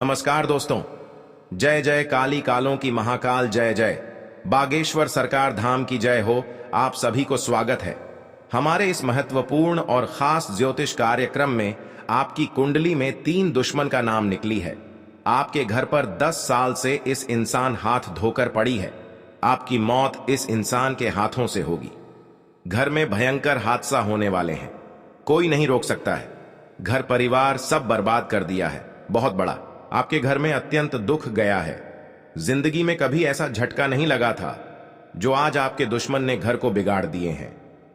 नमस्कार दोस्तों। जय जय काली कालों की महाकाल जय जय। बागेश्वर सरकार धाम की जय हो। आप सभी को स्वागत है हमारे इस महत्वपूर्ण और खास ज्योतिष कार्यक्रम में। आपकी कुंडली में 3 दुश्मन का नाम निकली है। आपके घर पर 10 साल से इस इंसान हाथ धोकर पड़ी है। आपकी मौत इस इंसान के हाथों से होगी। घर में भयंकर हादसा होने वाले हैं, कोई नहीं रोक सकता है। घर परिवार सब बर्बाद कर दिया है, बहुत बड़ा। आपके घर में अत्यंत दुख गया है। जिंदगी में कभी ऐसा झटका नहीं लगा था जो आज आपके दुश्मन ने घर को बिगाड़ दिए हैं।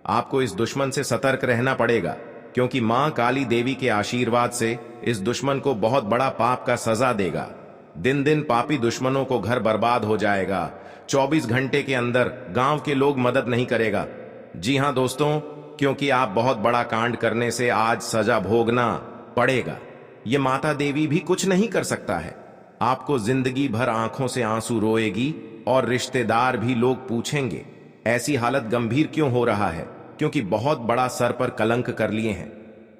आपको इस दुश्मन से सतर्क रहना पड़ेगा, क्योंकि मां काली देवी के आशीर्वाद से इस दुश्मन को बहुत बड़ा पाप का सजा देगा। दिन दिन पापी दुश्मनों को घर बर्बाद हो जाएगा। 24 घंटे के अंदर गांव के लोग मदद नहीं करेगा। जी हां दोस्तों, क्योंकि आप बहुत बड़ा कांड करने से आज सजा भोगना पड़ेगा। ये माता देवी भी कुछ नहीं कर सकता है। आपको जिंदगी भर आंखों से आंसू रोएगी और रिश्तेदार भी लोग पूछेंगे ऐसी हालत गंभीर क्यों हो रहा है, क्योंकि बहुत बड़ा सर पर कलंक कर लिए हैं।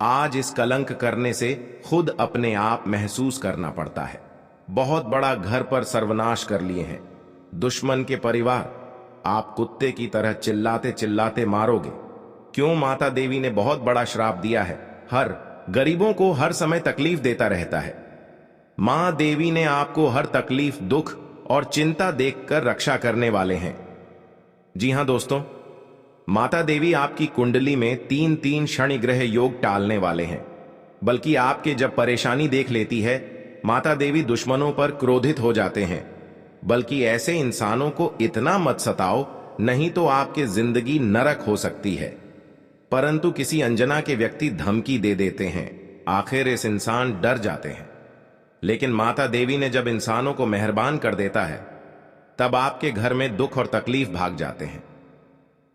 आज इस कलंक करने से खुद अपने आप महसूस करना पड़ता है। बहुत बड़ा घर पर सर्वनाश कर लिए हैं। दुश्मन के परिवार आप कुत्ते की तरह चिल्लाते चिल्लाते मारोगे। क्यों? माता देवी ने बहुत बड़ा श्राप दिया है। हर गरीबों को हर समय तकलीफ देता रहता है। मां देवी ने आपको हर तकलीफ, दुख और चिंता देखकर रक्षा करने वाले हैं। जी हां दोस्तों, माता देवी आपकी कुंडली में 3-3 शनि ग्रह योग टालने वाले हैं। बल्कि आपके जब परेशानी देख लेती है, माता देवी दुश्मनों पर क्रोधित हो जाते हैं। बल्कि ऐसे इंसानों को इतना मत सताओ, नहीं तो आपकी जिंदगी नरक हो सकती है। परंतु किसी अनजाना के व्यक्ति धमकी दे देते हैं, आखिर इस इंसान डर जाते हैं। लेकिन माता देवी ने जब इंसानों को मेहरबान कर देता है, तब आपके घर में दुख और तकलीफ भाग जाते हैं।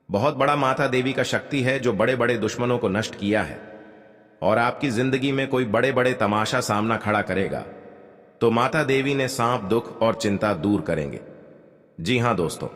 बहुत बड़ा माता देवी का शक्ति है जो बड़े बड़े दुश्मनों को नष्ट किया है। और आपकी जिंदगी में कोई बड़े बड़े तमाशा सामना खड़ा करेगा तो माता देवी ने सांप, दुख और चिंता दूर करेंगे। जी हां दोस्तों,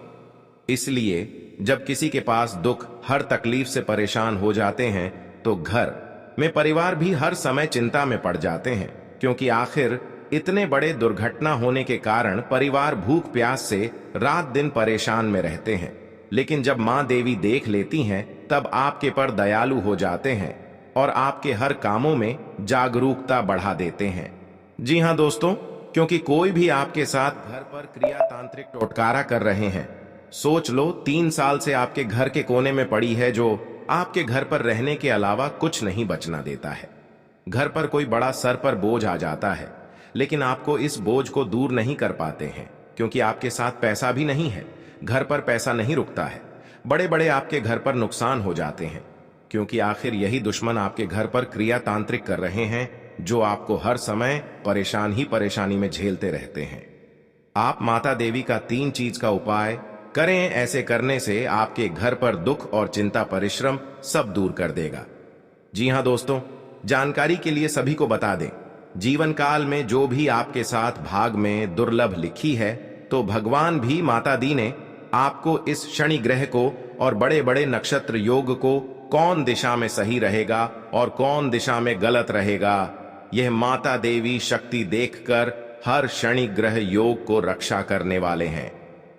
इसलिए जब किसी के पास दुख, हर तकलीफ से परेशान हो जाते हैं, तो घर में परिवार भी हर समय चिंता में पड़ जाते हैं। क्योंकि आखिर इतने बड़े दुर्घटना होने के कारण परिवार भूख प्यास से रात दिन परेशान में रहते हैं। लेकिन जब मां देवी देख लेती हैं, तब आपके पर दयालु हो जाते हैं और आपके हर कामों में जागरूकता बढ़ा देते हैं। जी हां दोस्तों, क्योंकि कोई भी आपके साथ घर पर क्रिया तांत्रिक टोटकारा कर रहे हैं। सोच लो, 3 साल से आपके घर के कोने में पड़ी है, जो आपके घर पर रहने के अलावा कुछ नहीं बचना देता है। घर पर कोई बड़ा सर पर बोझ आ जाता है, लेकिन आपको इस बोझ को दूर नहीं कर पाते हैं, क्योंकि आपके साथ पैसा भी नहीं है। घर पर पैसा नहीं रुकता है। बड़े बड़े आपके घर पर नुकसान हो जाते हैं, क्योंकि आखिर यही दुश्मन आपके घर पर क्रिया तांत्रिक कर रहे हैं, जो आपको हर समय परेशान ही परेशानी में झेलते रहते हैं। आप माता देवी का 3 चीज का उपाय करें। ऐसे करने से आपके घर पर दुख और चिंता, परिश्रम सब दूर कर देगा। जी हां दोस्तों, जानकारी के लिए सभी को बता दें, जीवन काल में जो भी आपके साथ भाग में दुर्लभ लिखी है, तो भगवान भी, माता दी ने आपको इस शनि ग्रह को और बड़े बड़े नक्षत्र योग को, कौन दिशा में सही रहेगा और कौन दिशा में गलत रहेगा, यह माता देवी शक्ति देखकर हर शनि ग्रह योग को रक्षा करने वाले हैं।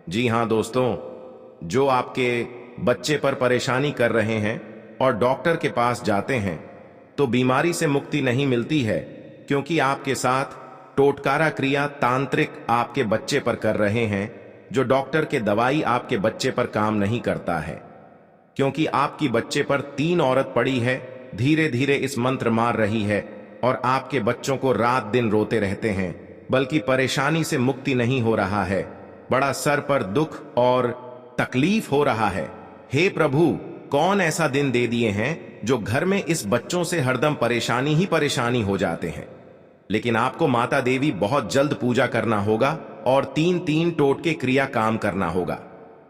जी हां दोस्तों, जो आपके बच्चे पर परेशानी कर रहे हैं और डॉक्टर के पास जाते हैं, तो बीमारी से मुक्ति नहीं मिलती है, क्योंकि आपके साथ टोटकारा क्रिया तांत्रिक आपके बच्चे पर कर रहे हैं, जो डॉक्टर के दवाई आपके बच्चे पर काम नहीं करता है। क्योंकि आपकी बच्चे पर 3 औरत पड़ी है, धीरे धीरे इस मंत्र मार रही है और आपके बच्चों को रात दिन रोते रहते हैं, बल्कि परेशानी से मुक्ति नहीं हो रहा है। बड़ा सर पर दुख और तकलीफ हो रहा है। हे प्रभु, कौन ऐसा दिन दे दिए हैं जो घर में इस बच्चों से हरदम परेशानी ही परेशानी हो जाते हैं। लेकिन आपको माता देवी बहुत जल्द पूजा करना होगा और 3-3 टोटके क्रिया काम करना होगा,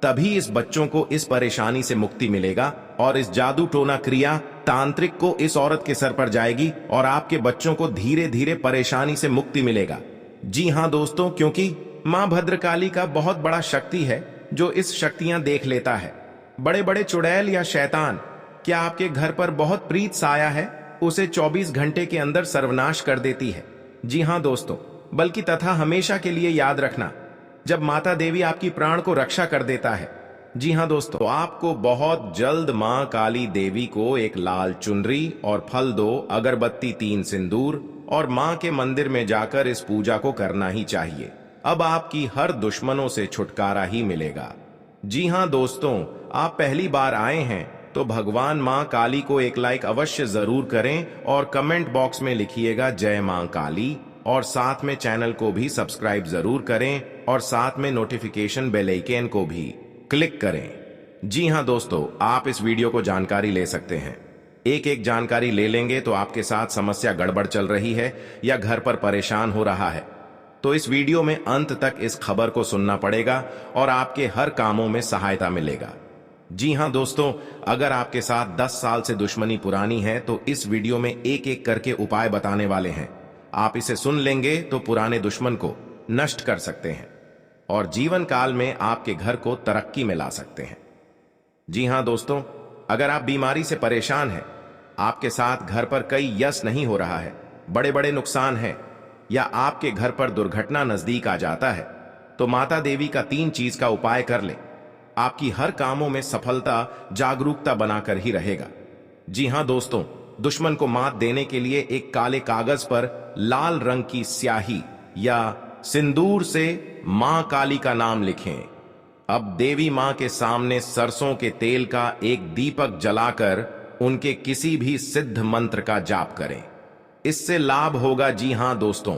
तभी इस बच्चों को इस परेशानी से मुक्ति मिलेगा और इस जादू टोना क्रिया तांत्रिक को इस औरत के सर पर जाएगी और आपके बच्चों को धीरे धीरे परेशानी से मुक्ति मिलेगा। जी हां दोस्तों, क्योंकि मां भद्रकाली का बहुत बड़ा शक्ति है जो इस शक्तियां देख लेता है। बड़े बड़े चुड़ैल या शैतान क्या आपके घर पर बहुत प्रीत साया है, उसे 24 घंटे के अंदर सर्वनाश कर देती है। जी हां दोस्तों, बल्कि तथा हमेशा के लिए याद रखना, जब माता देवी आपकी प्राण को रक्षा कर देता है। जी हाँ दोस्तों, तो आपको बहुत जल्द मां काली देवी को एक लाल चुनरी और फल 2, अगरबत्ती 3 सिंदूर और मां के मंदिर में जाकर इस पूजा को करना ही चाहिए। अब आपकी हर दुश्मनों से छुटकारा ही मिलेगा। जी हाँ दोस्तों, आप पहली बार आए हैं तो भगवान मां काली को एक लाइक अवश्य जरूर करें और कमेंट बॉक्स में लिखिएगा जय मां काली, और साथ में चैनल को भी सब्सक्राइब जरूर करें और साथ में नोटिफिकेशन बेल आइकन को भी क्लिक करें। जी हाँ दोस्तों, आप इस वीडियो को जानकारी ले सकते हैं। एक एक जानकारी ले लेंगे तो आपके साथ समस्या गड़बड़ चल रही है या घर पर परेशान हो रहा है, तो इस वीडियो में अंत तक इस खबर को सुनना पड़ेगा और आपके हर कामों में सहायता मिलेगा। जी हां दोस्तों, अगर आपके साथ 10 साल से दुश्मनी पुरानी है तो इस वीडियो में एक एक करके उपाय बताने वाले हैं। आप इसे सुन लेंगे तो पुराने दुश्मन को नष्ट कर सकते हैं और जीवन काल में आपके घर को तरक्की में ला सकते हैं। जी हां दोस्तों, अगर आप बीमारी से परेशान हैं, आपके साथ घर पर कई यश नहीं हो रहा है, बड़े बड़े नुकसान हैं, या आपके घर पर दुर्घटना नजदीक आ जाता है, तो माता देवी का 3 चीज का उपाय कर ले। आपकी हर कामों में सफलता जागरूकता बनाकर ही रहेगा। जी हां दोस्तों, दुश्मन को मात देने के लिए एक काले कागज पर लाल रंग की स्याही या सिंदूर से मां काली का नाम लिखें। अब देवी मां के सामने सरसों के तेल का एक दीपक जलाकर उनके किसी भी सिद्ध मंत्र का जाप करें। इससे लाभ होगा। जी हां दोस्तों,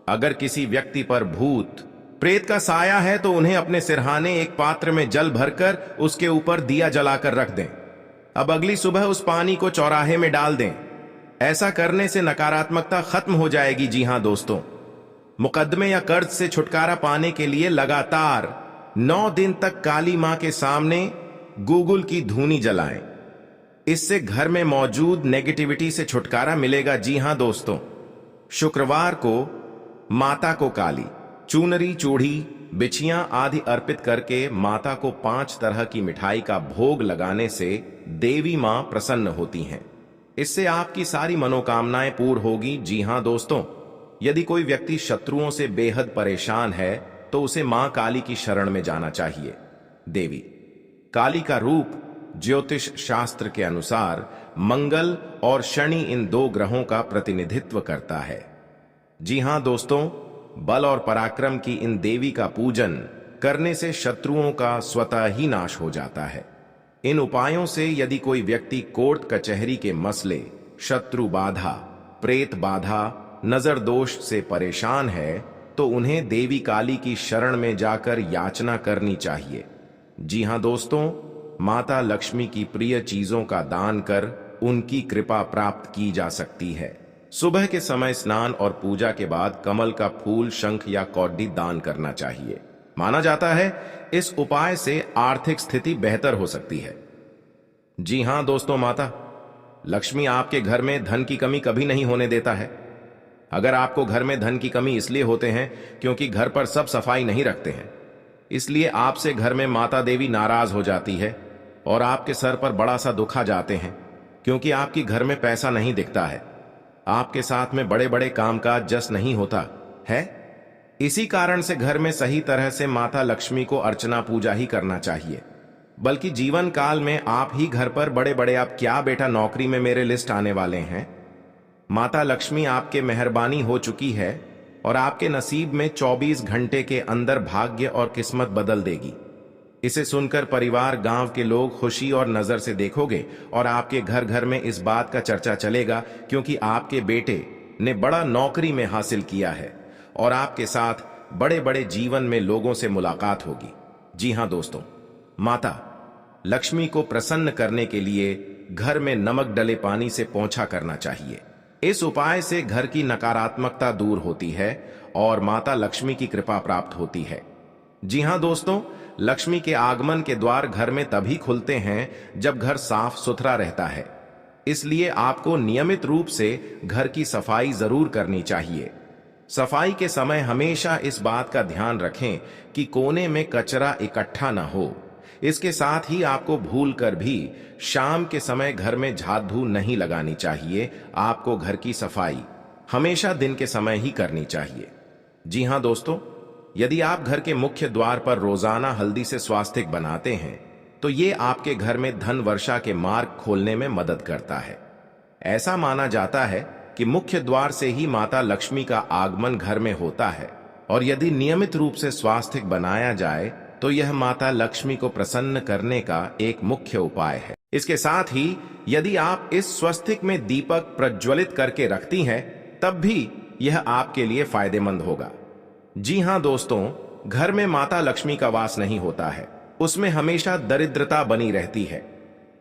अगर किसी व्यक्ति पर भूत प्रेत का साया है तो उन्हें अपने सिरहाने एक पात्र में जल भरकर उसके ऊपर दिया जलाकर रख दें। अब अगली सुबह उस पानी को चौराहे में डाल दें। ऐसा करने से नकारात्मकता खत्म हो जाएगी। जी हां दोस्तों, मुकदमे या कर्ज से छुटकारा पाने के लिए लगातार 9 दिन तक काली मां के सामने गूगल की धूनी जलाएं। इससे घर में मौजूद नेगेटिविटी से छुटकारा मिलेगा। जी हां दोस्तों, शुक्रवार को माता को काली चूनरी, चूड़ी, बिछियां आदि अर्पित करके माता को 5 तरह की मिठाई का भोग लगाने से देवी मां प्रसन्न होती हैं। इससे आपकी सारी मनोकामनाएं पूर्ण होगी। जी हां दोस्तों, यदि कोई व्यक्ति शत्रुओं से बेहद परेशान है तो उसे मां काली की शरण में जाना चाहिए। देवी काली का रूप ज्योतिष शास्त्र के अनुसार मंगल और शनि इन 2 ग्रहों का प्रतिनिधित्व करता है। जी हां दोस्तों, बल और पराक्रम की इन देवी का पूजन करने से शत्रुओं का स्वतः ही नाश हो जाता है। इन उपायों से यदि कोई व्यक्ति कोर्ट कचहरी के मसले, शत्रु बाधा, प्रेत बाधा, नजर दोष से परेशान है तो उन्हें देवी काली की शरण में जाकर याचना करनी चाहिए। जी हां दोस्तों, माता लक्ष्मी की प्रिय चीजों का दान कर उनकी कृपा प्राप्त की जा सकती है। सुबह के समय स्नान और पूजा के बाद कमल का फूल, शंख या कौडी दान करना चाहिए। माना जाता है इस उपाय से आर्थिक स्थिति बेहतर हो सकती है। जी हां दोस्तों, माता लक्ष्मी आपके घर में धन की कमी कभी नहीं होने देता है। अगर आपको घर में धन की कमी इसलिए होते हैं क्योंकि घर पर सब सफाई नहीं रखते हैं, इसलिए आपसे घर में माता देवी नाराज हो जाती है और आपके सर पर बड़ा सा दुख आ जाते हैं क्योंकि आपकी घर में पैसा नहीं दिखता है, आपके साथ में बड़े बड़े कामकाज जस नहीं होता है। इसी कारण से घर में सही तरह से माता लक्ष्मी को अर्चना पूजा ही करना चाहिए। बल्कि जीवन काल में आप ही घर पर बड़े बड़े आप क्या बेटा नौकरी में मेरे लिस्ट आने वाले हैं। माता लक्ष्मी आपके मेहरबानी हो चुकी है और आपके नसीब में 24 घंटे के अंदर भाग्य और किस्मत बदल देगी। इसे सुनकर परिवार, गांव के लोग खुशी और नजर से देखोगे और आपके घर घर में इस बात का चर्चा चलेगा क्योंकि आपके बेटे ने बड़ा नौकरी में हासिल किया है और आपके साथ बड़े बड़े जीवन में लोगों से मुलाकात होगी। जी हां दोस्तों, माता लक्ष्मी को प्रसन्न करने के लिए घर में नमक डले पानी से पोंछा करना चाहिए। इस उपाय से घर की नकारात्मकता दूर होती है और माता लक्ष्मी की कृपा प्राप्त होती है। जी हां दोस्तों, लक्ष्मी के आगमन के द्वार घर में तभी खुलते हैं जब घर साफ सुथरा रहता है। इसलिए आपको नियमित रूप से घर की सफाई जरूर करनी चाहिए। सफाई के समय हमेशा इस बात का ध्यान रखें कि कोने में कचरा इकट्ठा ना हो। इसके साथ ही आपको भूल कर भी शाम के समय घर में झाड़ू नहीं लगानी चाहिए। आपको घर की सफाई हमेशा दिन के समय ही करनी चाहिए। जी हां दोस्तों, यदि आप घर के मुख्य द्वार पर रोजाना हल्दी से स्वास्तिक बनाते हैं तो ये आपके घर में धन वर्षा के मार्ग खोलने में मदद करता है। ऐसा माना जाता है कि मुख्य द्वार से ही माता लक्ष्मी का आगमन घर में होता है और यदि नियमित रूप से स्वास्तिक बनाया जाए तो यह माता लक्ष्मी को प्रसन्न करने का एक मुख्य उपाय है। इसके साथ ही यदि आप इस स्वस्तिक में दीपक प्रज्वलित करके रखती हैं तब भी यह आपके लिए फायदेमंद होगा। जी हां दोस्तों, घर में माता लक्ष्मी का वास नहीं होता है, उसमें हमेशा दरिद्रता बनी रहती है।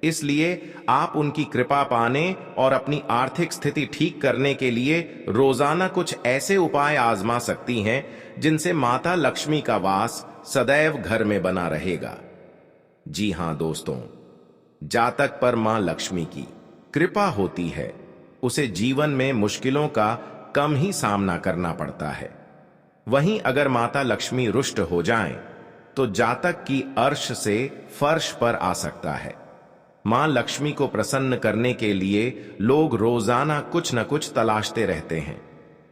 इसलिए आप उनकी कृपा पाने और अपनी आर्थिक स्थिति ठीक करने के लिए रोजाना कुछ ऐसे उपाय आजमा सकती हैं जिनसे माता लक्ष्मी का वास सदैव घर में बना रहेगा। जी हां दोस्तों, जातक पर मां लक्ष्मी की कृपा होती है, उसे जीवन में मुश्किलों का कम ही सामना करना पड़ता है। वहीं अगर माता लक्ष्मी रुष्ट हो जाएं, तो जातक की अर्श से फर्श पर आ सकता है। मां लक्ष्मी को प्रसन्न करने के लिए लोग रोजाना कुछ न कुछ तलाशते रहते हैं।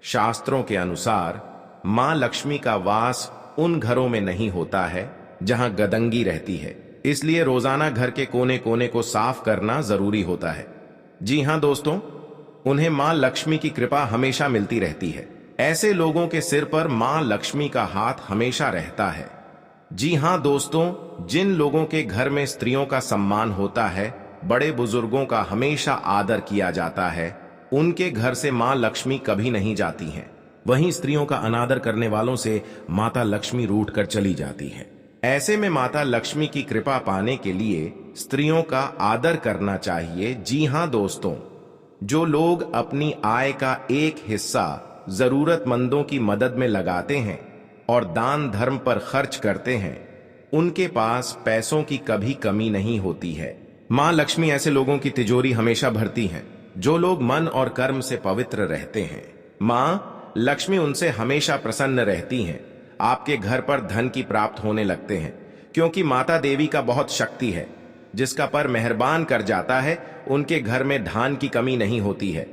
शास्त्रों के अनुसार मां लक्ष्मी का वास उन घरों में नहीं होता है जहां गदंगी रहती है, इसलिए रोजाना घर के कोने कोने को साफ करना जरूरी होता है। जी हां दोस्तों, उन्हें मां लक्ष्मी की कृपा हमेशा मिलती रहती है। ऐसे लोगों के सिर पर मां लक्ष्मी का हाथ हमेशा रहता है। जी हां दोस्तों, जिन लोगों के घर में स्त्रियों का सम्मान होता है, बड़े बुजुर्गों का हमेशा आदर किया जाता है, उनके घर से मां लक्ष्मी कभी नहीं जाती हैं। वहीं स्त्रियों का अनादर करने वालों से माता लक्ष्मी रूठ कर चली जाती है। ऐसे में माता लक्ष्मी की कृपा पाने के लिए स्त्रियों का आदर करना चाहिए। जी हां दोस्तों, जो लोग अपनी आय का एक हिस्सा जरूरतमंदों की मदद में लगाते हैं और दान धर्म पर खर्च करते हैं, उनके पास पैसों की कभी कमी नहीं होती है। मां लक्ष्मी ऐसे लोगों की तिजोरी हमेशा भरती हैं जो लोग मन और कर्म से पवित्र रहते हैं। मां लक्ष्मी उनसे हमेशा प्रसन्न रहती हैं। आपके घर पर धन की प्राप्त होने लगते हैं, क्योंकि माता देवी का बहुत शक्ति है। जिसका पर मेहरबान कर जाता है उनके घर में धान की कमी नहीं होती है।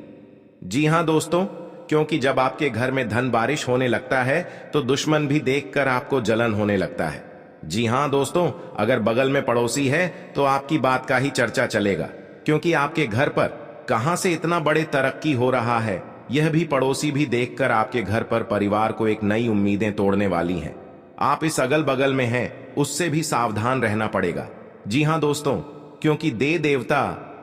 जी हां दोस्तों, क्योंकि जब आपके घर में धन बारिश होने लगता है तो दुश्मन भी देखकर आपको जलन होने लगता है। जी हां दोस्तों, अगर बगल में पड़ोसी है तो आपकी बात का ही चर्चा चलेगा, क्योंकि आपके घर पर कहां से इतना बड़े तरक्की हो रहा है यह भी पड़ोसी भी देखकर आपके घर पर परिवार को एक नई उम्मीदें तोड़ने वाली हैं। आप इस अगल बगल में हैं, उससे भी सावधान रहना पड़ेगा। जी हां दोस्तों, क्योंकि देवता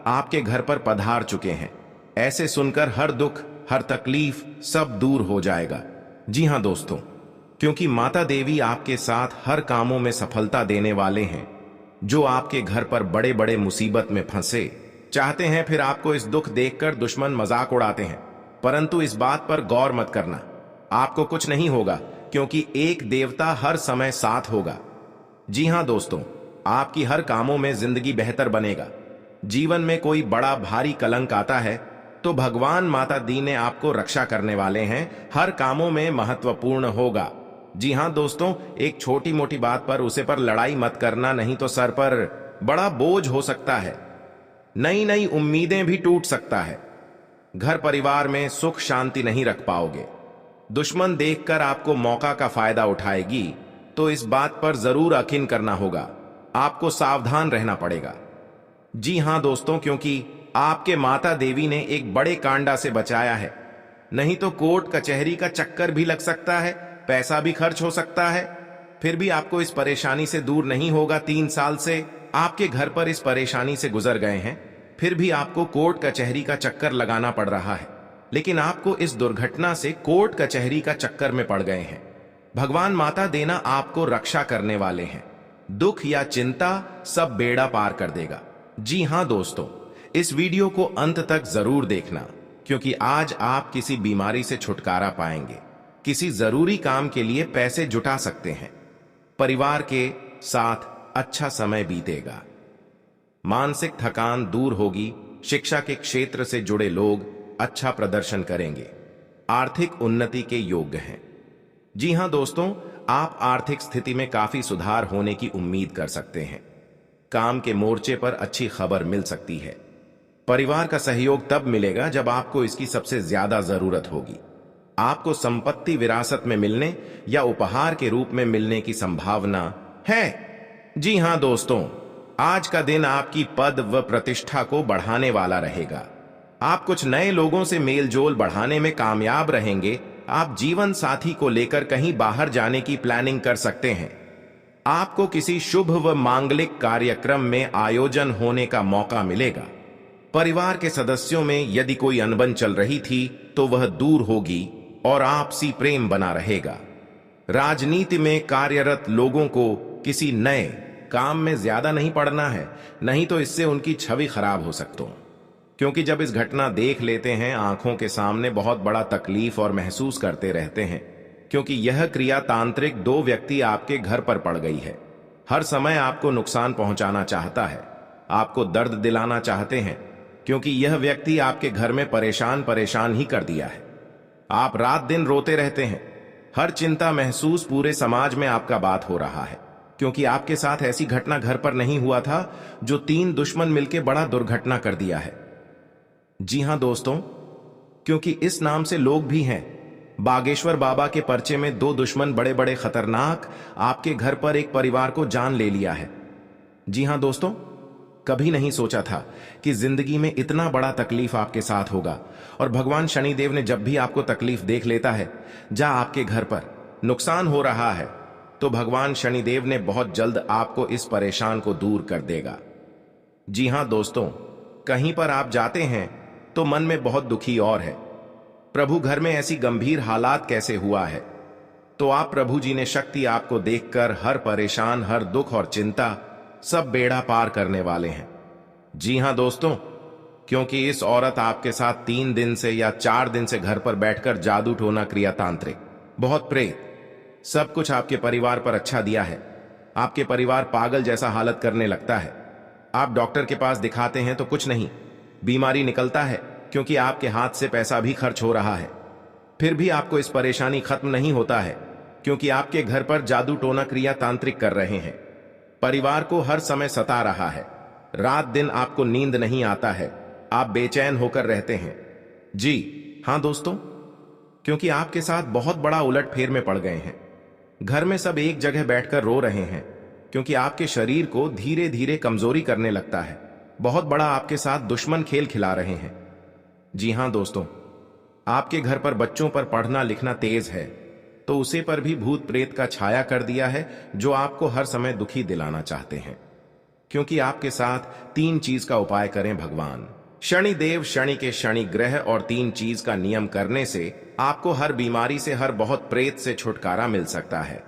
आपके घर पर पधार चुके हैं। ऐसे सुनकर हर दुख हर तकलीफ सब दूर हो जाएगा। जी हां दोस्तों, क्योंकि माता देवी आपके साथ हर कामों में सफलता देने वाले हैं। जो आपके घर पर बड़े बड़े मुसीबत में फंसे चाहते हैं, फिर आपको इस दुख देखकर दुश्मन मजाक उड़ाते हैं, परंतु इस बात पर गौर मत करना, आपको कुछ नहीं होगा, क्योंकि एक देवता हर समय साथ होगा। जी हां दोस्तों, आपकी हर कामों में जिंदगी बेहतर बनेगा। जीवन में कोई बड़ा भारी कलंक आता है तो भगवान माता दी ने आपको रक्षा करने वाले हैं, हर कामों में महत्वपूर्ण होगा। जी हां दोस्तों, एक छोटी मोटी बात पर उसे पर लड़ाई मत करना, नहीं तो सर पर बड़ा बोझ हो सकता है। नई नई उम्मीदें भी टूट सकता है। घर परिवार में सुख शांति नहीं रख पाओगे। दुश्मन देखकर आपको मौका का फायदा उठाएगी, तो इस बात पर जरूर यकीन करना होगा। आपको सावधान रहना पड़ेगा। जी हां दोस्तों, क्योंकि आपके माता देवी ने एक बड़े कांडा से बचाया है, नहीं तो कोर्ट कचहरी का चक्कर भी लग सकता है, पैसा भी खर्च हो सकता है। फिर भी आपको इस परेशानी से दूर नहीं होगा। 3 साल से आपके घर पर इस परेशानी से गुजर गए हैं, फिर भी आपको कोर्ट कचहरी का चक्कर लगाना पड़ रहा है। लेकिन आपको इस दुर्घटना से कोर्ट कचहरी का चक्कर में पड़ गए हैं। भगवान माता देना आपको रक्षा करने वाले हैं। दुख या चिंता सब बेड़ा पार कर देगा। जी हां दोस्तों, इस वीडियो को अंत तक जरूर देखना, क्योंकि आज आप किसी बीमारी से छुटकारा पाएंगे, किसी जरूरी काम के लिए पैसे जुटा सकते हैं, परिवार के साथ अच्छा समय बीतेगा, मानसिक थकान दूर होगी, शिक्षा के क्षेत्र से जुड़े लोग अच्छा प्रदर्शन करेंगे, आर्थिक उन्नति के योग्य हैं। जी हां दोस्तों, आप आर्थिक स्थिति में काफी सुधार होने की उम्मीद कर सकते हैं। काम के मोर्चे पर अच्छी खबर मिल सकती है। परिवार का सहयोग तब मिलेगा जब आपको इसकी सबसे ज्यादा जरूरत होगी। आपको संपत्ति विरासत में मिलने या उपहार के रूप में मिलने की संभावना है। जी हां दोस्तों, आज का दिन आपकी पद व प्रतिष्ठा को बढ़ाने वाला रहेगा। आप कुछ नए लोगों से मेलजोल बढ़ाने में कामयाब रहेंगे। आप जीवन साथी को लेकर कहीं बाहर जाने की प्लानिंग कर सकते हैं। आपको किसी शुभ व मांगलिक कार्यक्रम में आयोजन होने का मौका मिलेगा। परिवार के सदस्यों में यदि कोई अनबन चल रही थी तो वह दूर होगी और आपसी प्रेम बना रहेगा। राजनीति में कार्यरत लोगों को किसी नए काम में ज्यादा नहीं पड़ना है, नहीं तो इससे उनकी छवि खराब हो सकती है। क्योंकि जब इस घटना देख लेते हैं, आंखों के सामने बहुत बड़ा तकलीफ और महसूस करते रहते हैं, क्योंकि यह क्रिया तांत्रिक 2 व्यक्ति आपके घर पर पड़ गई है। हर समय आपको नुकसान पहुंचाना चाहता है, आपको दर्द दिलाना चाहते हैं, क्योंकि यह व्यक्ति आपके घर में परेशान ही कर दिया है। आप रात दिन रोते रहते हैं। हर चिंता महसूस पूरे समाज में आपका बात हो रहा है, क्योंकि आपके साथ ऐसी घटना घर पर नहीं हुआ था जो 3 दुश्मन मिलकर बड़ा दुर्घटना कर दिया है। जी हां दोस्तों, क्योंकि इस नाम से लोग भी हैं। बागेश्वर बाबा के पर्चे में 2 दुश्मन बड़े बड़े खतरनाक आपके घर पर एक परिवार को जान ले लिया है। जी हां दोस्तों, कभी नहीं सोचा था कि जिंदगी में इतना बड़ा तकलीफ आपके साथ होगा। और भगवान शनिदेव ने जब भी आपको तकलीफ देख लेता है, जा आपके घर पर नुकसान हो रहा है, तो भगवान शनिदेव ने बहुत जल्द आपको इस परेशान को दूर कर देगा। जी हां दोस्तों, कहीं पर आप जाते हैं तो मन में बहुत दुखी और है, प्रभु घर में ऐसी गंभीर हालात कैसे हुआ है। तो आप प्रभु जी ने शक्ति आपको देखकर हर परेशान, हर दुख और चिंता सब बेड़ा पार करने वाले हैं। जी हां दोस्तों, क्योंकि इस औरत आपके साथ 3 दिन से या 4 दिन से घर पर बैठकर जादू टोना क्रिया तांत्रिक, बहुत प्रेत, सब कुछ आपके परिवार पर अच्छा दिया है। आपके परिवार पागल जैसा हालत करने लगता है। आप डॉक्टर के पास दिखाते हैं तो कुछ नहीं, बीमारी निकलता है, क्योंकि आपके हाथ से पैसा भी खर्च हो रहा है। फिर भी आपको इस परेशानी खत्म नहीं होता है, क्योंकि आपके घर पर जादू टोना क्रिया तांत्रिक कर रहे हैं। परिवार को हर समय सता रहा है। रात दिन आपको नींद नहीं आता है, आप बेचैन होकर रहते हैं। जी हां दोस्तों, क्योंकि आपके साथ बहुत बड़ा उलटफेर में पड़ गए हैं। घर में सब एक जगह बैठकर रो रहे हैं, क्योंकि आपके शरीर को धीरे धीरे कमजोरी करने लगता है। बहुत बड़ा आपके साथ दुश्मन खेल खिला रहे हैं। जी हां दोस्तों, आपके घर पर बच्चों पर पढ़ना लिखना तेज है, तो उसे पर भी भूत प्रेत का छाया कर दिया है, जो आपको हर समय दुखी दिलाना चाहते हैं। क्योंकि आपके साथ 3 चीज का उपाय करें भगवान शनिदेव। शनि के शनि ग्रह और 3 चीज का नियम करने से आपको हर बीमारी से, हर बहुत प्रेत से छुटकारा मिल सकता है।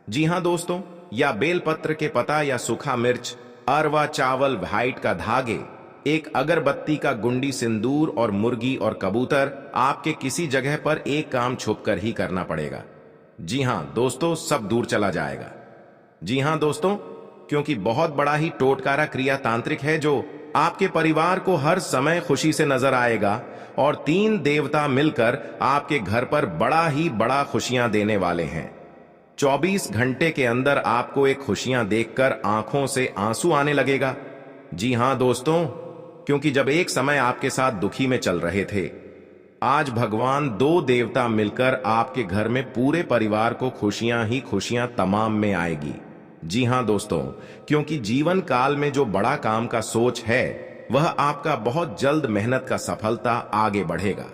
जी हां दोस्तों, या बेलपत्र के पता या सूखा मिर्च, अरवा चावल, व्हाइट का धागे, एक अगरबत्ती का गुंडी, सिंदूर और मुर्गी और कबूतर आपके किसी जगह पर एक काम छुपकर ही करना पड़ेगा। जी हां दोस्तों, सब दूर चला जाएगा। जी हां दोस्तों, क्योंकि बहुत बड़ा ही टोटकारा क्रिया तांत्रिक है, जो आपके परिवार को हर समय खुशी से नजर आएगा। और 3 देवता मिलकर आपके घर पर बड़ा ही बड़ा खुशियां देने वाले हैं। 24 घंटे के अंदर आपको एक खुशियां देखकर आंखों से आंसू आने लगेगा। जी हां दोस्तों, क्योंकि जब एक समय आपके साथ दुखी में चल रहे थे, आज भगवान 2 देवता मिलकर आपके घर में पूरे परिवार को खुशियां ही खुशियां तमाम में आएगी। जी हां दोस्तों, क्योंकि जीवन काल में जो बड़ा काम का सोच है, वह आपका बहुत जल्द मेहनत का सफलता आगे बढ़ेगा।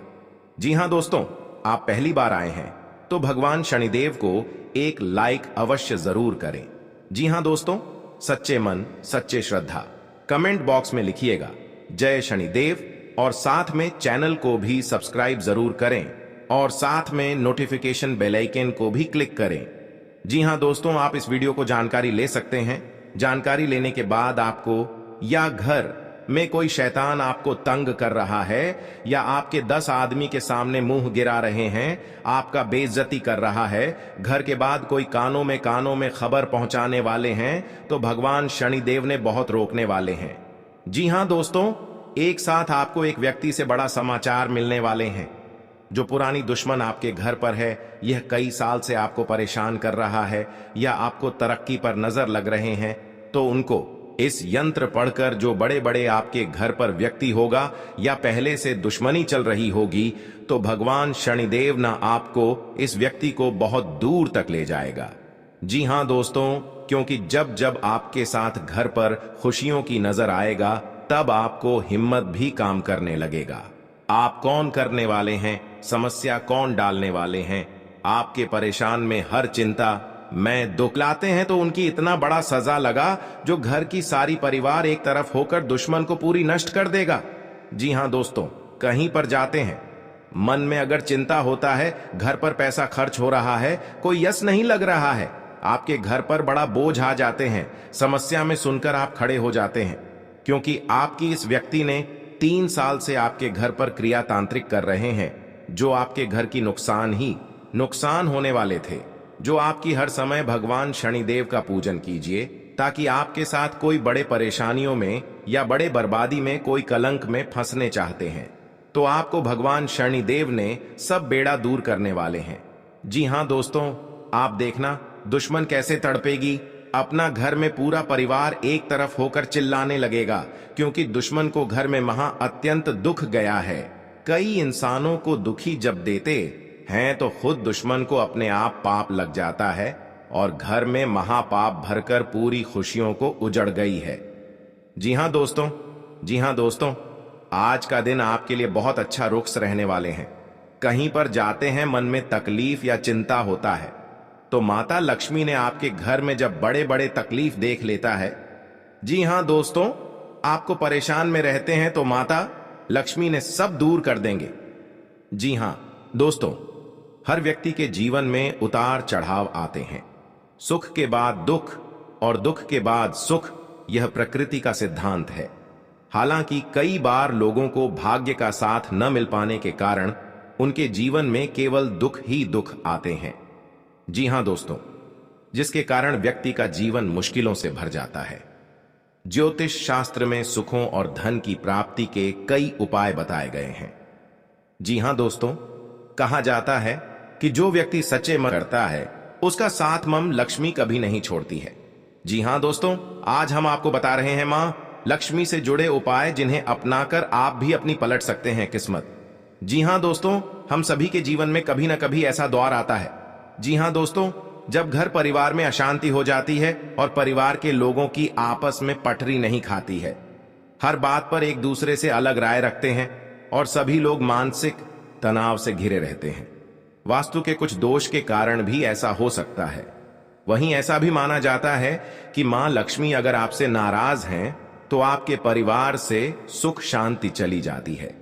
जी हां दोस्तों, आप पहली बार आए हैं तो भगवान शनिदेव को एक लाइक अवश्य जरूर करें। जी हां दोस्तों, सच्चे मन सच्चे श्रद्धा कमेंट बॉक्स में लिखिएगा जय शनिदेव, और साथ में चैनल को भी सब्सक्राइब जरूर करें, और साथ में नोटिफिकेशन बेल आइकन को भी क्लिक करें। जी हां दोस्तों, आप इस वीडियो को जानकारी ले सकते हैं। जानकारी लेने के बाद आपको, या घर में कोई शैतान आपको तंग कर रहा है, या आपके 10 आदमी के सामने मुंह गिरा रहे हैं, आपका बेइज्जती कर रहा है, घर के बाद कोई कानों में खबर पहुंचाने वाले हैं, तो भगवान शनिदेव ने बहुत रोकने वाले हैं। जी हां दोस्तों, एक साथ आपको एक व्यक्ति से बड़ा समाचार मिलने वाले हैं। जो पुरानी दुश्मन आपके घर पर है, यह कई साल से आपको परेशान कर रहा है, या आपको तरक्की पर नजर लग रहे हैं, तो उनको इस यंत्र पढ़कर जो बड़े बड़े आपके घर पर व्यक्ति होगा या पहले से दुश्मनी चल रही होगी, तो भगवान शनिदेव ना आपको इस व्यक्ति को बहुत दूर तक ले जाएगा। जी हां दोस्तों, क्योंकि जब जब आपके साथ घर पर खुशियों की नजर आएगा, तब आपको हिम्मत भी काम करने लगेगा। आप कौन करने वाले हैं, समस्या कौन डालने वाले हैं, आपके परेशान में हर चिंता मैं दुख लाते हैं, तो उनकी इतना बड़ा सजा लगा जो घर की सारी परिवार एक तरफ होकर दुश्मन को पूरी नष्ट कर देगा। जी हां दोस्तों, कहीं पर जाते हैं, मन में अगर चिंता होता है, घर पर पैसा खर्च हो रहा है, कोई यश नहीं लग रहा है, आपके घर पर बड़ा बोझ आ जाते हैं, समस्या में सुनकर आप खड़े हो जाते हैं, क्योंकि आपकी इस व्यक्ति ने 3 साल से आपके घर पर क्रिया तांत्रिक कर रहे हैं, जो आपके घर की नुकसान होने वाले थे। जो आपकी हर समय भगवान शनिदेव का पूजन कीजिए, ताकि आपके साथ कोई बड़े परेशानियों में या बड़े बर्बादी में, कोई कलंक में फंसने चाहते हैं, तो आपको भगवान शनिदेव ने सब बेड़ा दूर करने वाले हैं। जी हां दोस्तों, आप देखना दुश्मन कैसे तड़पेगी, अपना घर में पूरा परिवार एक तरफ होकर चिल्लाने लगेगा, क्योंकि दुश्मन को घर में अत्यंत दुख गया है। कई इंसानों को दुखी जब देते हैं, तो खुद दुश्मन को अपने आप पाप लग जाता है और घर में महापाप भरकर पूरी खुशियों को उजड़ गई है। जी हां दोस्तों, आज का दिन आपके लिए बहुत अच्छा रुख रहने वाले हैं। कहीं पर जाते हैं, मन में तकलीफ या चिंता होता है, तो माता लक्ष्मी ने आपके घर में जब बड़े बड़े तकलीफ देख लेता है, जी हां दोस्तों, आपको परेशान में रहते हैं, तो माता लक्ष्मी ने सब दूर कर देंगे। जी हां दोस्तों, हर व्यक्ति के जीवन में उतार चढ़ाव आते हैं, सुख के बाद दुख और दुख के बाद सुख, यह प्रकृति का सिद्धांत है। हालांकि कई बार लोगों को भाग्य का साथ न मिल पाने के कारण उनके जीवन में केवल दुख ही दुख आते हैं। जी हां दोस्तों, जिसके कारण व्यक्ति का जीवन मुश्किलों से भर जाता है। ज्योतिष शास्त्र में सुखों और धन की प्राप्ति के कई उपाय बताए गए हैं। जी हां दोस्तों, कहा जाता है कि जो व्यक्ति सच्चे मन करता है, उसका साथ मम लक्ष्मी कभी नहीं छोड़ती है। जी हां दोस्तों, आज हम आपको बता रहे हैं मां लक्ष्मी से जुड़े उपाय, जिन्हें अपनाकर आप भी अपनी पलट सकते हैं किस्मत। जी हां दोस्तों, हम सभी के जीवन में कभी ना कभी ऐसा दौर आता है। जी हां दोस्तों, जब घर परिवार में अशांति हो जाती है और परिवार के लोगों की आपस में पटरी नहीं खाती है, हर बात पर एक दूसरे से अलग राय रखते हैं और सभी लोग मानसिक तनाव से घिरे रहते हैं। वास्तु के कुछ दोष के कारण भी ऐसा हो सकता है। वहीं ऐसा भी माना जाता है कि मां लक्ष्मी अगर आपसे नाराज हैं, तो आपके परिवार से सुख शांति चली जाती है।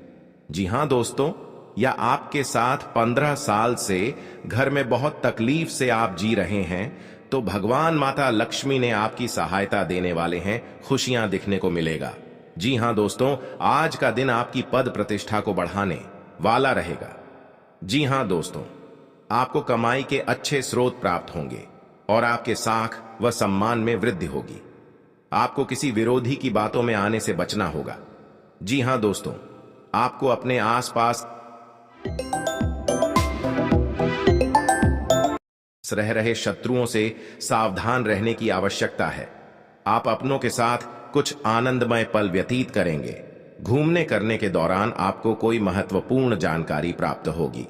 जी हां दोस्तों, या आपके साथ 15 साल से घर में बहुत तकलीफ से आप जी रहे हैं, तो भगवान माता लक्ष्मी ने आपकी सहायता देने वाले हैं, खुशियां दिखने को मिलेगा। जी हां दोस्तों, आज का दिन आपकी पद प्रतिष्ठा को बढ़ाने वाला रहेगा। जी हां दोस्तों, आपको कमाई के अच्छे स्रोत प्राप्त होंगे और आपके साख व सम्मान में वृद्धि होगी। आपको किसी विरोधी की बातों में आने से बचना होगा। जी हां दोस्तों, आपको अपने आसपास रह रहे शत्रुओं से सावधान रहने की आवश्यकता है। आप अपनों के साथ कुछ आनंदमय पल व्यतीत करेंगे। घूमने करने के दौरान आपको कोई महत्वपूर्ण जानकारी प्राप्त होगी।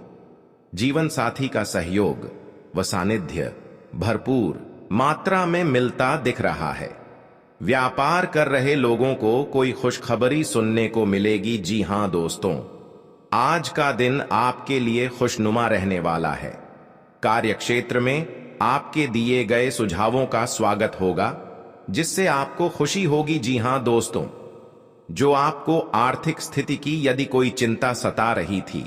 जीवन साथी का सहयोग व सानिध्य भरपूर मात्रा में मिलता दिख रहा है। व्यापार कर रहे लोगों को कोई खुशखबरी सुनने को मिलेगी। जी हां दोस्तों, आज का दिन आपके लिए खुशनुमा रहने वाला है। कार्य क्षेत्र में आपके दिए गए सुझावों का स्वागत होगा, जिससे आपको खुशी होगी। जी हां दोस्तों, जो आपको आर्थिक स्थिति की यदि कोई चिंता सता रही थी,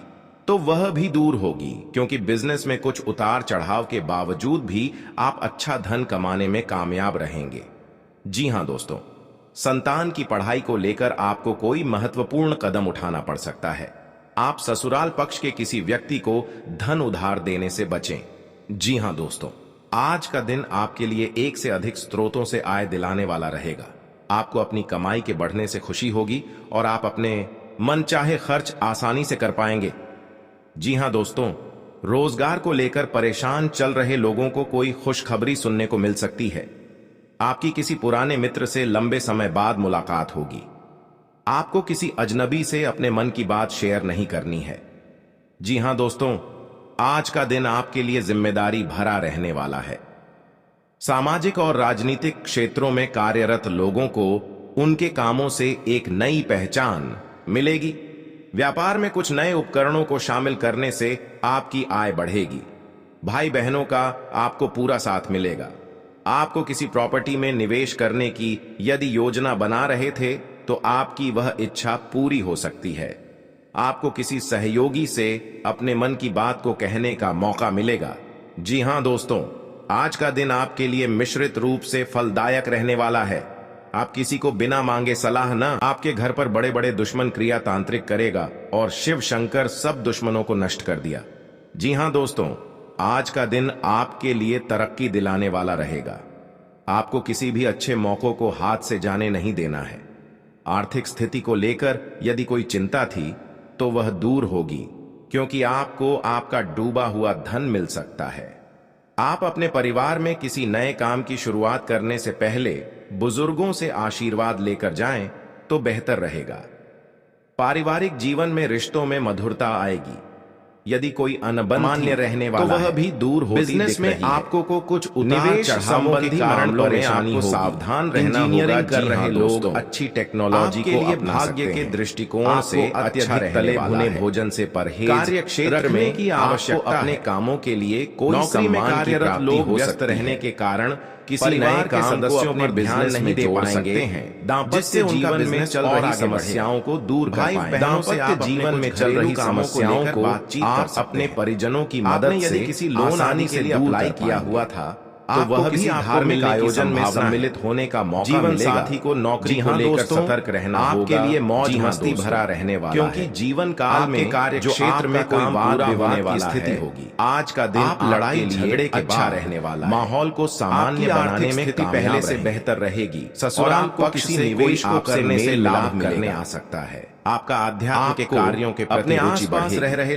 तो वह भी दूर होगी, क्योंकि बिजनेस में कुछ उतार चढ़ाव के बावजूद भी आप अच्छा धन कमाने में कामयाब रहेंगे। जी हां दोस्तों, संतान की पढ़ाई को लेकर आपको कोई महत्वपूर्ण कदम उठाना पड़ सकता है। आप ससुराल पक्ष के किसी व्यक्ति को धन उधार देने से बचें। जी हां दोस्तों, आज का दिन आपके लिए एक से अधिक स्रोतों से आय दिलाने वाला रहेगा। आपको अपनी कमाई के बढ़ने से खुशी होगी और आप अपने मनचाहे खर्च आसानी से कर पाएंगे। जी हां दोस्तों, रोजगार को लेकर परेशान चल रहे लोगों को कोई खुशखबरी सुनने को मिल सकती है। आपकी किसी पुराने मित्र से लंबे समय बाद मुलाकात होगी। आपको किसी अजनबी से अपने मन की बात शेयर नहीं करनी है। जी हां दोस्तों, आज का दिन आपके लिए जिम्मेदारी भरा रहने वाला है। सामाजिक और राजनीतिक क्षेत्रों में कार्यरत लोगों को उनके कामों से एक नई पहचान मिलेगी। व्यापार में कुछ नए उपकरणों को शामिल करने से आपकी आय बढ़ेगी। भाई बहनों का आपको पूरा साथ मिलेगा। आपको किसी प्रॉपर्टी में निवेश करने की यदि योजना बना रहे थे तो आपकी वह इच्छा पूरी हो सकती है। आपको किसी सहयोगी से अपने मन की बात को कहने का मौका मिलेगा। जी हां दोस्तों, आज का दिन आपके लिए मिश्रित रूप से फलदायक रहने वाला है। आप किसी को बिना मांगे सलाह न, आपके घर पर बड़े बड़े दुश्मन क्रिया तांत्रिक करेगा और शिव शंकर सब दुश्मनों को नष्ट कर दिया। जी हां दोस्तों, आज का दिन आपके लिए तरक्की दिलाने वाला रहेगा। आपको किसी भी अच्छे मौकों को हाथ से जाने नहीं देना है। आर्थिक स्थिति को लेकर यदि कोई चिंता थी तो वह दूर होगी, क्योंकि आपको आपका डूबा हुआ धन मिल सकता है। आप अपने परिवार में किसी नए काम की शुरुआत करने से पहले बुजुर्गों से आशीर्वाद लेकर जाएं तो बेहतर रहेगा। पारिवारिक जीवन में रिश्तों में मधुरता आएगी। यदि कोई अनबन मान्य रहने वाला तो वह भी दूर होती बिजनेस में आपको को कुछ निवेश संबंधी मामलों में आपको सावधान रहना होगा। कर रहे लोग अच्छी टेक्नोलॉजी को लिए भाग्य के दृष्टिकोण से अत्यधिक तले भुने भोजन से परहेज, कार्य क्षेत्र में की आवश्यकता, अपने कामों के लिए कोई सम्मान की प्राप्ति, व्यस्त रहने के कारण किसी नए के सदस्यों पर ध्यान नहीं दे पाएंगे हैं, जिससे जीवन में चल रही समस्याओं को दूर कर पाएं। दाम्पत्य जीवन में चल रही समस्याओं को आप अपने परिजनों की मदद से किसी लोन आने के लिए अप्लाई किया हुआ था तो वह किसी धार्मिक आयोजन में सम्मिलित होने का मौका जीवन साथी को नौकरी को लेकर सतर्क रहना आपके लिए मौज मस्ती भरा रहने वाला, क्योंकि जीवन काल में कार्य क्षेत्र में कोई वाद विवाद की स्थिति होगी। आज का दिन लड़ाई झगड़े के अच्छा रहने वाला, माहौल को सामान्य बनाने में स्थिति पहले से बेहतर रहेगी। ससुराल को किसी निवेश को करने से लाभ करने आ सकता है। आपका आध्यात्म के कार्यों के प्रति अपने आसपास रह रहे